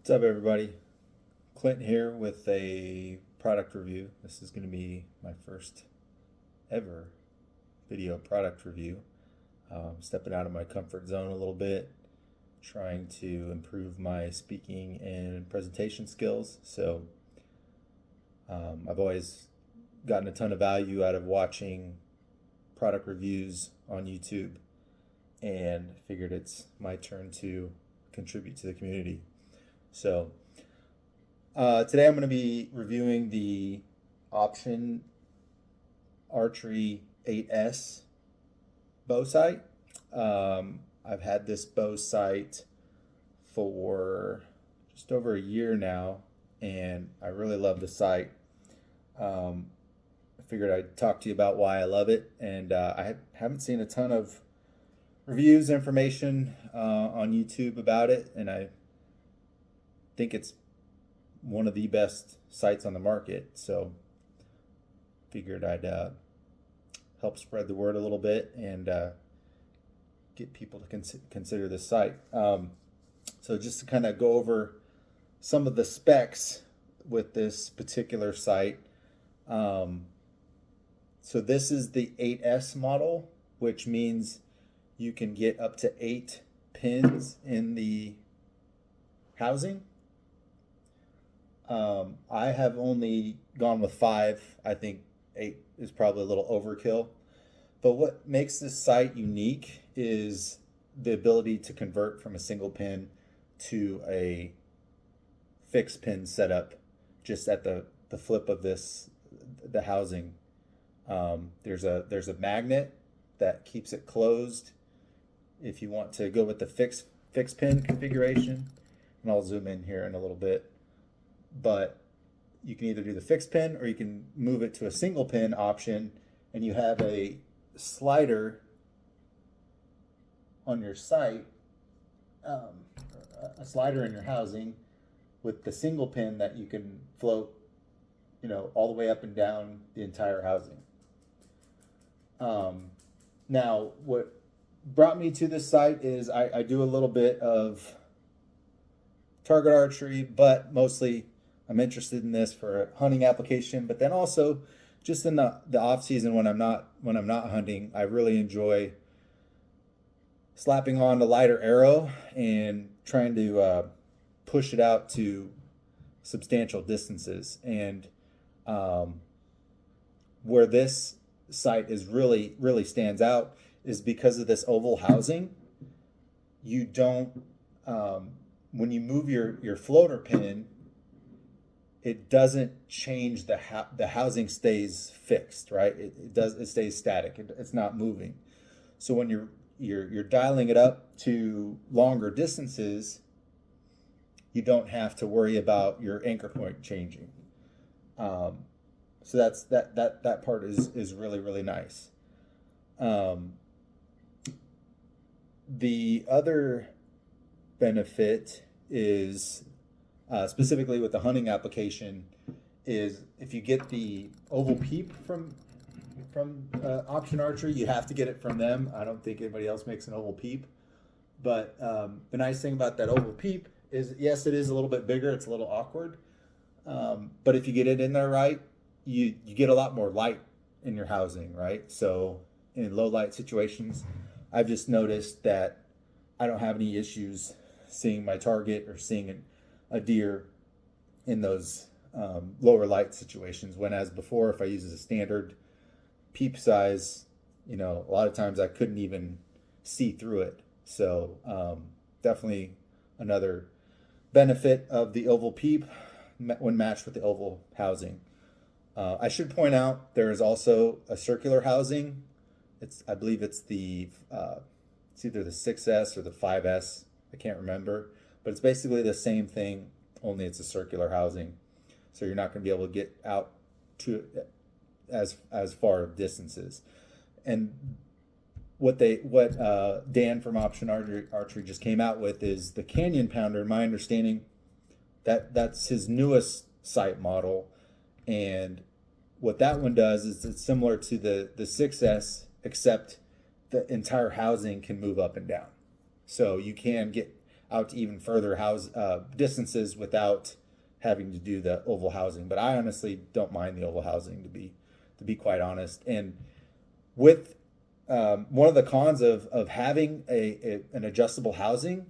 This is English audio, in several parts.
What's up, everybody? Clint here with a product review. This is going to be my first ever video product review. Stepping out of my comfort zone a little bit, trying to improve my speaking and presentation skills. I've always gotten a ton of value out of watching product reviews on YouTube, and figured it's my turn to contribute to the community. So today I'm going to be reviewing the Option Archery 8S bow sight. I've had this bow sight for just over a year now, and I really love the sight. I figured I'd talk to you about why I love it, and I haven't seen a ton of reviews, information on YouTube about it, and I think it's one of the best sights on the market. So figured I'd help spread the word a little bit and get people to consider this sight. So just to kind of go over some of the specs with this particular sight. So this is the 8S model, which means you can get up to 8 pins in the housing. I have only gone with 5. I think 8 is probably a little overkill. But what makes this sight unique is the ability to convert from a single pin to a fixed pin setup just at the flip of the housing. There's a magnet that keeps it closed if you want to go with the fixed pin configuration. And I'll zoom in here in a little bit. But you can either do the fixed pin or you can move it to a single pin option, and you have a slider on your sight, a slider in your housing with the single pin that you can float, all the way up and down the entire housing. Now, what brought me to this site is I do a little bit of target archery, but mostly I'm interested in this for a hunting application. But then also, just in the off season when I'm not hunting, I really enjoy slapping on a lighter arrow and trying to push it out to substantial distances. And where this sight is really stands out is because of this oval housing. You don't when you move your floater pin, it doesn't change the housing stays fixed, right? It stays static. It's not moving. So when you're dialing it up to longer distances, you don't have to worry about your anchor point changing. So that's that part is really nice. The other benefit is, specifically with the hunting application, is if you get the oval peep from Option Archery, you have to get it from them. I don't think anybody else makes an oval peep. But the nice thing about that oval peep is, yes, it is a little bit bigger. It's a little awkward. But if you get it in there right, you get a lot more light in your housing, right? So in low light situations, I've just noticed that I don't have any issues seeing my target or seeing a deer in those lower light situations. When as before, if I use a standard peep size, a lot of times I couldn't even see through it. So definitely another benefit of the oval peep when matched with the oval housing. I should point out there is also a circular housing. I believe it's it's either the 6S or the 5S. I can't remember. But it's basically the same thing, only it's a circular housing. So you're not going to be able to get out to as far distances. And what Dan from Option Archery just came out with is the Canyon Pounder. My understanding that's his newest sight model, and what that one does is it's similar to the 6S, except the entire housing can move up and down. So you can get out to even further distances without having to do the oval housing. But I honestly don't mind the oval housing, to be quite honest. And with one of the cons of having an adjustable housing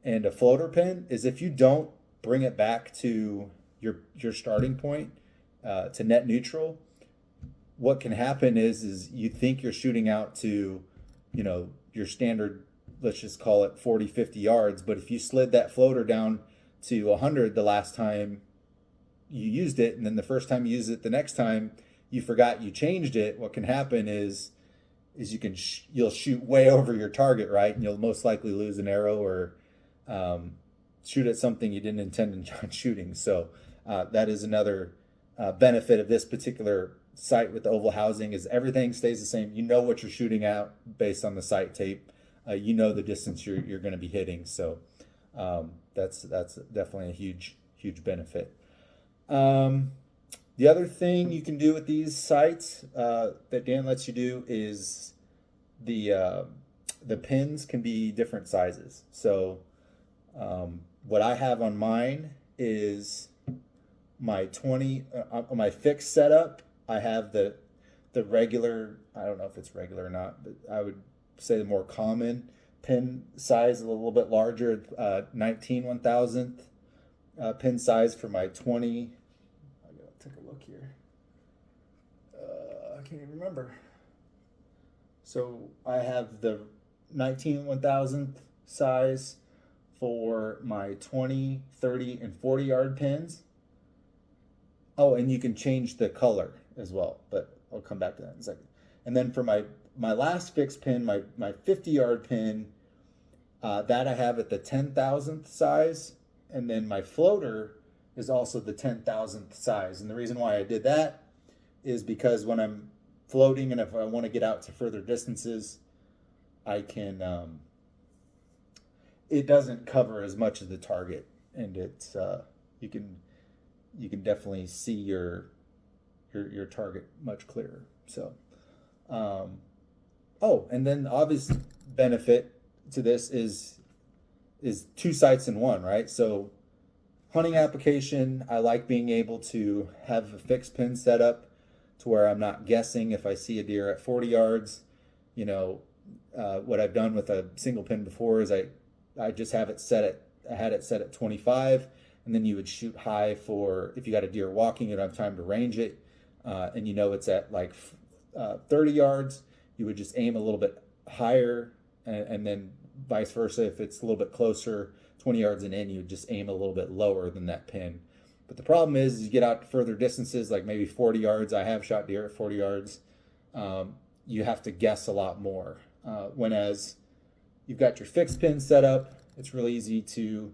and a floater pin is if you don't bring it back to your starting point, to net neutral, what can happen is you think you're shooting out to, your standard, let's just call it 40, 50 yards. But if you slid that floater down to 100 the last time you used it, and then the first time you use it the next time you forgot you changed it, what can happen is you'll shoot way over your target, right? And you'll most likely lose an arrow or shoot at something you didn't intend on shooting. So that is another benefit of this particular sight with the oval housing is everything stays the same. You know what you're shooting at based on the sight tape. You know the distance you're going to be hitting. So that's definitely a huge benefit. The other thing you can do with these sights that Dan lets you do is the pins can be different sizes. So what I have on mine is my 20 on my fixed setup. I have the regular. I don't know if it's regular or not, but I would say the more common pin size, a little bit larger, 19/1000th pin size for my 20. I gotta take a look here. I can't even remember. So I have the 19/1000th size for my 20, 30, and 40 yard pins. Oh, and you can change the color as well, but I'll come back to that in a second. And then for my last fixed pin, my 50 yard pin, that I have at the 10,000th size, and then my floater is also the 10,000th size. And the reason why I did that is because when I'm floating and if I want to get out to further distances, I can. It doesn't cover as much of the target, and it's you can definitely see your target much clearer. So, and then the obvious benefit to this is two sights in one, right? So, hunting application, I like being able to have a fixed pin set up to where I'm not guessing if I see a deer at 40 yards. What I've done with a single pin before is I just have it I had it set at 25. And then you would shoot high for, if you got a deer walking, you don't have time to range it, and it's at like 30 yards, you would just aim a little bit higher, and then vice versa. If it's a little bit closer, 20 yards and in, you would just aim a little bit lower than that pin. But the problem is you get out to further distances, like maybe 40 yards. I have shot deer at 40 yards. You have to guess a lot more. Whereas you've got your fixed pin set up, it's really easy to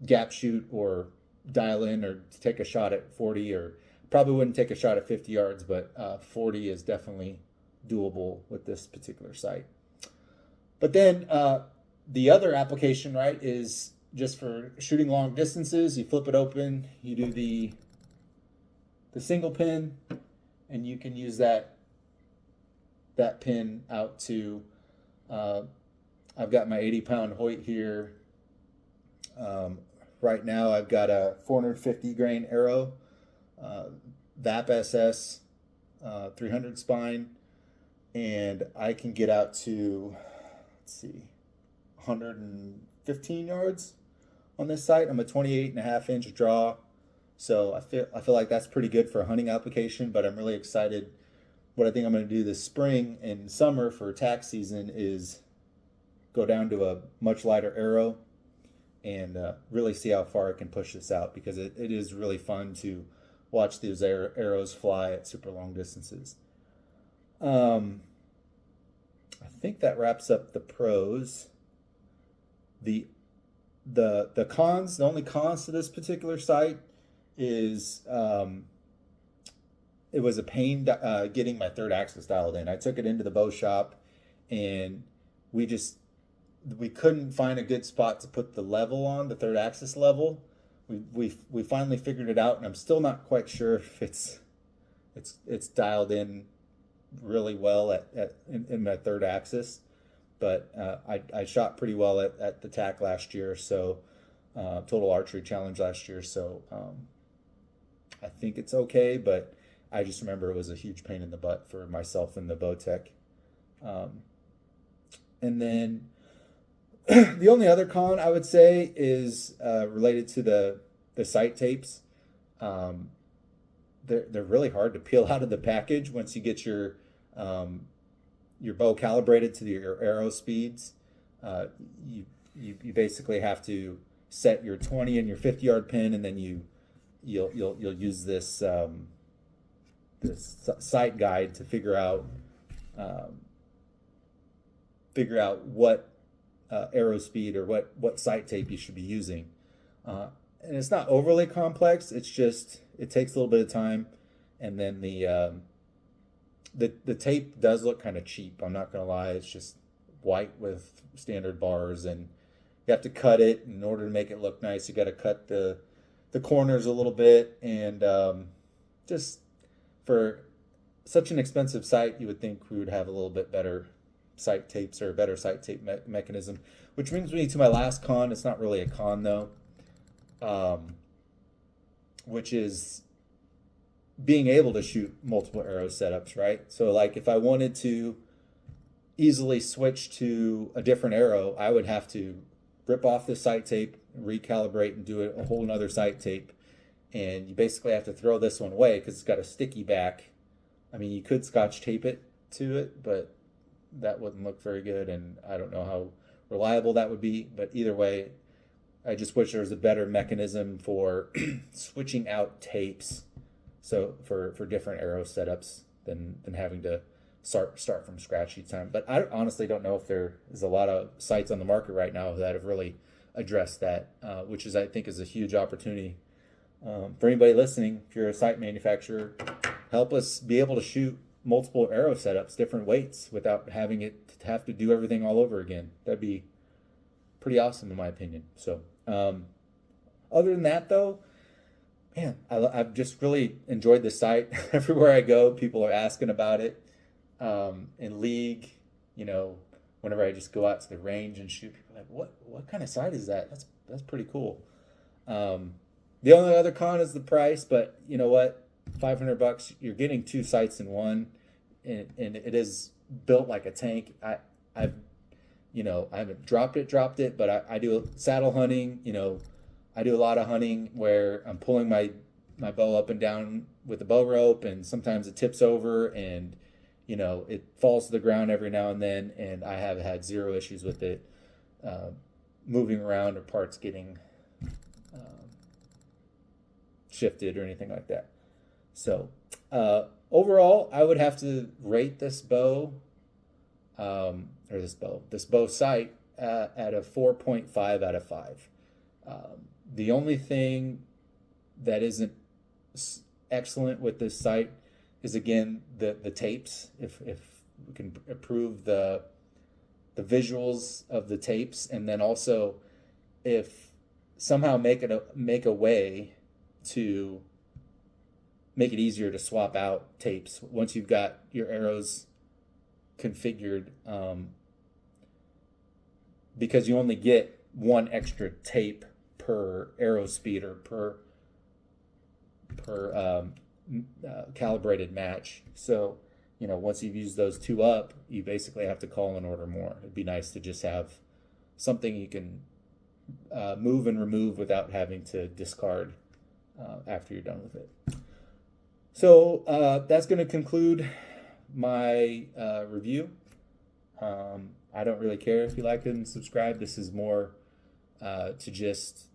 gap shoot or dial in or take a shot at 40, or probably wouldn't take a shot at 50 yards, but 40 is definitely doable with this particular site. But then the other application, right, is just for shooting long distances. You flip it open, you do the single pin, and you can use that pin out to, I've got my 80-pound Hoyt here. Right now I've got a 450 grain arrow, VAP SS 300 spine, and I can get out to, 115 yards on this sight. I'm a 28.5-inch draw, so I feel like that's pretty good for a hunting application. But I'm really excited. What I think I'm going to do this spring and summer for tack season is go down to a much lighter arrow and really see how far I can push this out, because it is really fun to watch these arrows fly at super long distances. I think that wraps up the pros. The cons, the only cons to this particular sight is it was a pain getting my third axis dialed in. I took it into the bow shop, and we couldn't find a good spot to put the level on, the third axis level. We finally figured it out, and I'm still not quite sure if it's dialed in really well in my third axis. but I shot pretty well at the TAC last year, so Total Archery Challenge last year, so I think it's okay, but I just remember it was a huge pain in the butt for myself and the Bowtech. And then the only other con I would say is related to the sight tapes. They're really hard to peel out of the package once you get your bow calibrated to your arrow speeds. You basically have to set your 20 and your 50-yard pin, and then you'll use this this sight guide to figure out what arrow speed or what sight tape you should be using. And it's not overly complex. It's just it takes a little bit of time, and then the tape does look kind of cheap. I'm not gonna lie. It's just white with standard bars, and you have to cut it in order to make it look nice. You got to cut the corners a little bit, and just for such an expensive sight, you would think we would have a little bit better sight tapes or a better sight tape mechanism. Which brings me to my last con. It's not really a con though, which is being able to shoot multiple arrow setups, right? So like if I wanted to easily switch to a different arrow, I would have to rip off the sight tape, recalibrate, and do a whole nother sight tape. And you basically have to throw this one away because it's got a sticky back. I mean, you could scotch tape it to it, but that wouldn't look very good, and I don't know how reliable that would be. But either way, I just wish there was a better mechanism for switching out tapes, so for different arrow setups than having to start from scratch each time. But I honestly don't know if there is a lot of sites on the market right now that have really addressed that, which is I think is a huge opportunity. For anybody listening, if you're a sight manufacturer, help us be able to shoot multiple arrow setups, different weights, without having it have to do everything all over again. That'd be pretty awesome in my opinion. So other than that though, man, I've just really enjoyed the site. Everywhere I go, people are asking about it. In league, whenever I just go out to the range and shoot, people are like, what kind of sight is that? That's pretty cool. The only other con is the price, but you know what? $500, you're getting two sights in one, and it is built like a tank. I haven't dropped it, but I do saddle hunting. I do a lot of hunting where I'm pulling my bow up and down with the bow rope, and sometimes it tips over, and it falls to the ground every now and then, and I have had zero issues with it moving around or parts getting shifted or anything like that. So overall, I would have to rate this bow, this bow sight at a 4.5 out of 5. The only thing that isn't excellent with this sight is again the tapes. If we can improve the visuals of the tapes, and then also if somehow make a way to make it easier to swap out tapes once you've got your arrows configured, because you only get one extra tape per arrow speed or per calibrated match. So once you've used those two up, you basically have to call and order more. It'd be nice to just have something you can move and remove without having to discard after you're done with it. So that's going to conclude my review. I don't really care if you like and subscribe. This is more to just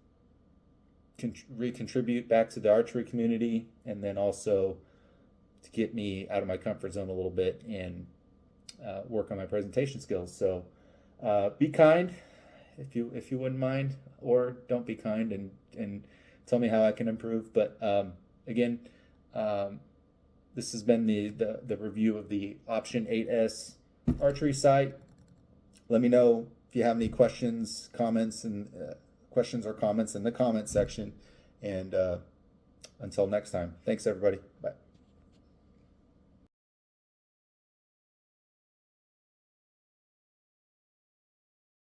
recontribute back to the archery community, and then also to get me out of my comfort zone a little bit and work on my presentation skills. So be kind if you wouldn't mind, or don't be kind and tell me how I can improve. But again, this has been the review of the Option 8S archery sight. Let me know if you have any questions or comments in the comment section. And until next time, thanks everybody. Bye.